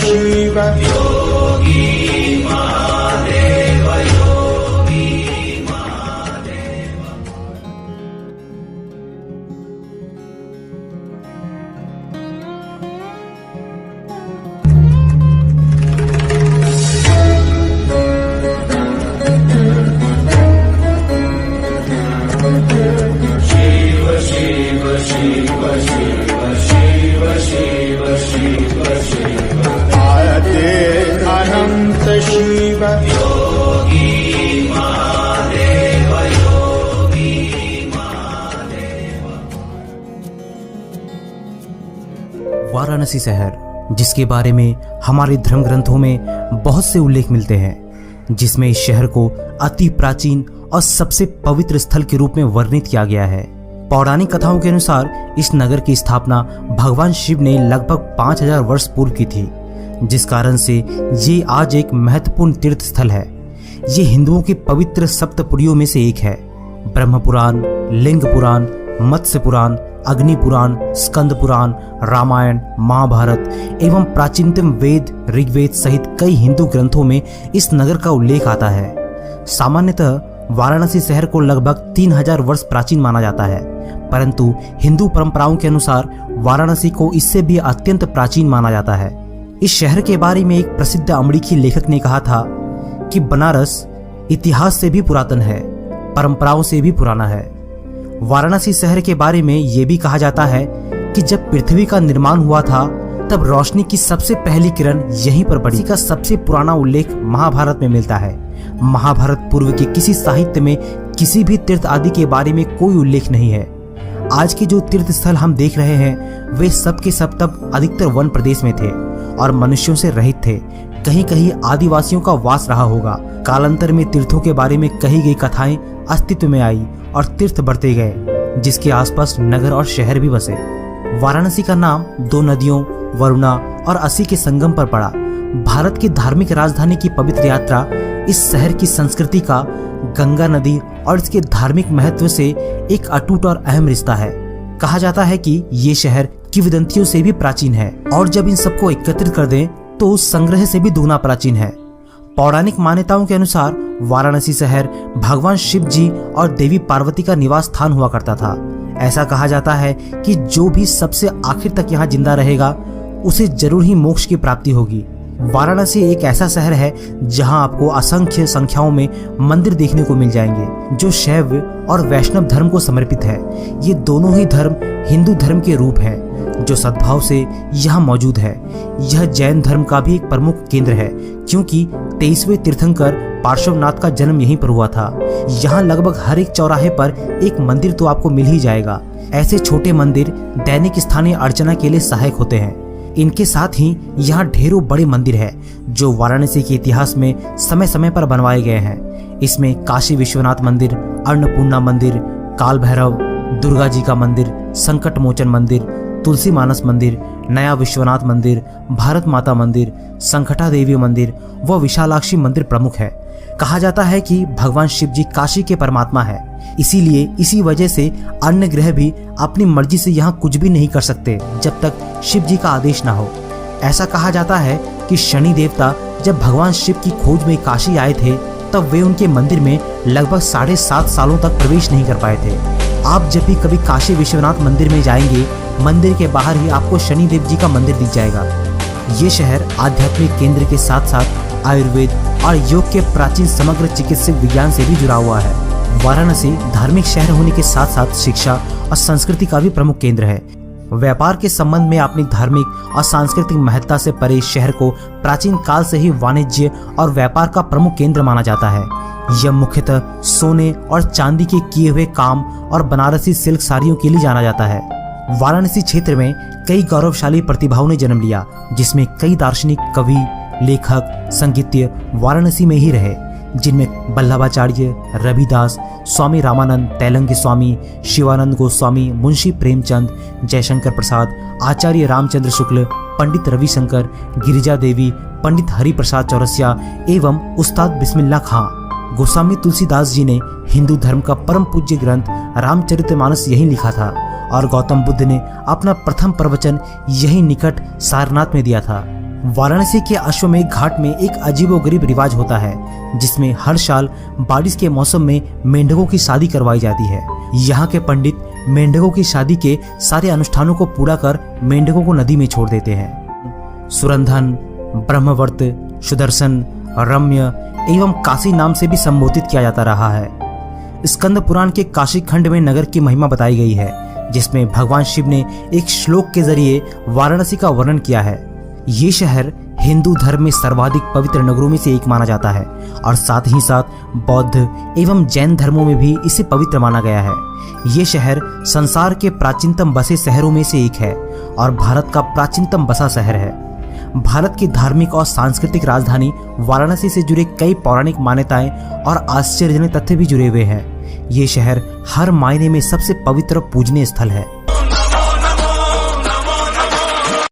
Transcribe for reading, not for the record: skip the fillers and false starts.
शिव योगी महादेव योगी महादेव। शिव शिव शिव शिव शिव शिव शिव शिव आरते अनंत शिव योगी महादेव योगी महादेव। वाराणसी शहर, जिसके बारे में हमारे धर्म ग्रंथों में बहुत से उल्लेख मिलते हैं, जिसमें इस शहर को अति प्राचीन और सबसे पवित्र स्थल के रूप में वर्णित किया गया है। पौराणिक कथाओं के अनुसार इस नगर की स्थापना भगवान शिव ने लगभग 5000 वर्ष पूर्व की थी, जिस कारण से ये आज एक महत्वपूर्ण तीर्थ स्थल है। ये हिंदुओं की पवित्र सप्तपुरियों में से एक है। ब्रह्म पुराण, लिंग पुराण, मत्स्य पुराण, अग्नि पुराण, स्कंद पुराण, रामायण, महाभारत एवं प्राचीनतम वेद, ऋग्वेद सहित कई हिंदू ग्रंथों में इस नगर का उल्लेख आता है। सामान्यतः वाराणसी शहर को लगभग 3000 वर्ष प्राचीन माना जाता है, परंतु हिंदू परंपराओं के अनुसार वाराणसी को इससे भी अत्यंत प्राचीन माना जाता है। इस शहर के बारे में एक प्रसिद्ध अमरीकी लेखक ने कहा था कि बनारस इतिहास से भी पुरातन है, परंपराओं से भी पुराना है। वाराणसी शहर के बारे में यह भी कहा जाता है कि जब पृथ्वी का निर्माण हुआ था तब रोशनी की सबसे पहली किरण यहीं पर पड़ी। इसका सबसे पुराना उल्लेख महाभारत में मिलता है। महाभारत पूर्व के किसी साहित्य में किसी भी तीर्थ आदि के बारे में कोई उल्लेख नहीं है। आज के जो तीर्थ स्थल हम देख रहे हैं वे सब के सब तब अधिकतर वन प्रदेश में थे और मनुष्यों से रहित थे। कहीं कहीं आदिवासियों का वास रहा होगा। कालांतर में तीर्थों के बारे में कही गई कथाएं अस्तित्व में आई और तीर्थ बढ़ते गए, जिसके आसपास नगर और शहर भी बसे। वाराणसी का नाम दो नदियों वरुणा और असी के संगम पर पड़ा। भारत की धार्मिक राजधानी की पवित्र यात्रा इस शहर की संस्कृति का गंगा नदी और इसके धार्मिक महत्व से एक अटूट और अहम रिश्ता है। कहा जाता है कि ये शहर किंवदंतियों से भी प्राचीन है और जब इन सबको एकत्रित कर दें तो उस संग्रह से भी दुगना प्राचीन है। पौराणिक मान्यताओं के अनुसार वाराणसी शहर भगवान शिव जी और देवी पार्वती का निवास स्थान हुआ करता था। ऐसा कहा जाता है कि जो भी सबसे आखिर तक यहाँ जिंदा रहेगा उसे जरूर ही मोक्ष की प्राप्ति होगी। वाराणसी एक ऐसा शहर है जहां आपको असंख्य संख्याओं में मंदिर देखने को मिल जाएंगे जो शैव और वैष्णव धर्म को समर्पित है। ये दोनों ही धर्म हिंदू धर्म के रूप हैं जो सद्भाव से यहाँ मौजूद है। यह जैन धर्म का भी एक प्रमुख केंद्र है क्योंकि 23वें तीर्थंकर पार्श्वनाथ का जन्म यहीं पर हुआ था। यहाँ लगभग हर एक चौराहे पर एक मंदिर तो आपको मिल ही जाएगा। ऐसे छोटे मंदिर दैनिक स्थानीय अर्चना के लिए सहायक होते हैं। इनके साथ ही यहाँ ढेरों बड़े मंदिर हैं जो वाराणसी के इतिहास में समय समय पर बनवाए गए हैं। इसमें काशी विश्वनाथ मंदिर, अन्नपूर्णा मंदिर, काल भैरव, दुर्गा जी का मंदिर, संकट मोचन मंदिर, तुलसी मानस मंदिर, नया विश्वनाथ मंदिर, भारत माता मंदिर, संकटा देवी मंदिर व विशालाक्षी मंदिर प्रमुख है। कहा जाता है कि भगवान शिव जी काशी के परमात्मा है, इसीलिए इसी वजह से अन्य ग्रह भी अपनी मर्जी से यहाँ कुछ भी नहीं कर सकते जब तक शिव जी का आदेश ना हो। ऐसा कहा जाता है कि शनि देवता जब भगवान शिव की खोज में काशी आए थे तब वे उनके मंदिर में लगभग 7.5 सालों तक प्रवेश नहीं कर पाए थे। आप जब भी कभी काशी विश्वनाथ मंदिर में जाएंगे, मंदिर के बाहर ही आपको शनि देव जी का मंदिर दिख जाएगा। ये शहर आध्यात्मिक केंद्र के साथ साथ आयुर्वेद और योग के प्राचीन समग्र चिकित्सक विज्ञान से भी जुड़ा हुआ है। वाराणसी धार्मिक शहर होने के साथ साथ शिक्षा और संस्कृति का भी प्रमुख केंद्र है। व्यापार के संबंध में अपनी धार्मिक और सांस्कृतिक महत्ता से परे शहर को प्राचीन काल से ही वाणिज्य और व्यापार का प्रमुख केंद्र माना जाता है। यह मुख्यतः सोने और चांदी के किए हुए काम और बनारसी सिल्क साड़ियों के लिए जाना जाता है। वाराणसी क्षेत्र में कई गौरवशाली प्रतिभाओं ने जन्म लिया, जिसमें कई दार्शनिक, कवि, लेखक, संगीतज्ञ वाराणसी में ही रहे, जिनमें वल्लभाचार्य, रविदास, स्वामी रामानंद, तेलंग स्वामी, शिवानंद गोस्वामी, मुंशी प्रेमचंद, जयशंकर प्रसाद, आचार्य रामचंद्र शुक्ल, पंडित रविशंकर, गिरिजा देवी, पंडित हरिप्रसाद चौरसिया एवं उस्ताद बिस्मिल्लाह खां। गोस्वामी तुलसीदास जी ने हिंदू धर्म का परम पूज्य ग्रंथ रामचरितमानस यहीं लिखा था और गौतम बुद्ध ने अपना प्रथम प्रवचन यहीं निकट सारनाथ में दिया था। वाराणसी के अश्वमेध घाट में एक अजीबोगरीब रिवाज होता है जिसमें हर साल बारिश के मौसम में मेंढकों की शादी करवाई जाती है। यहाँ के पंडित मेंढकों की शादी के सारे अनुष्ठानों को पूरा कर मेंढकों को नदी में छोड़ देते हैं। सुरंधन, ब्रह्मवर्त, सुदर्शन, रम्य एवं काशी नाम से भी संबोधित किया जाता रहा है। स्कंद पुराण के काशी खंड में नगर की महिमा बताई गई है, जिसमें भगवान शिव ने एक श्लोक के जरिए वाराणसी का वर्णन किया है। ये शहर हिंदू धर्म में सर्वाधिक पवित्र नगरों में से एक माना जाता है और साथ ही साथ बौद्ध एवं जैन धर्मों में भी इसे पवित्र माना गया है। ये शहर संसार के प्राचीनतम बसे शहरों में से एक है और भारत का प्राचीनतम बसा शहर है। भारत की धार्मिक और सांस्कृतिक राजधानी वाराणसी से जुड़े कई पौराणिक मान्यताएं और आश्चर्यजनक तथ्य भी जुड़े हुए हैं। ये शहर हर मायने में सबसे पवित्र और पूजनीय स्थल है।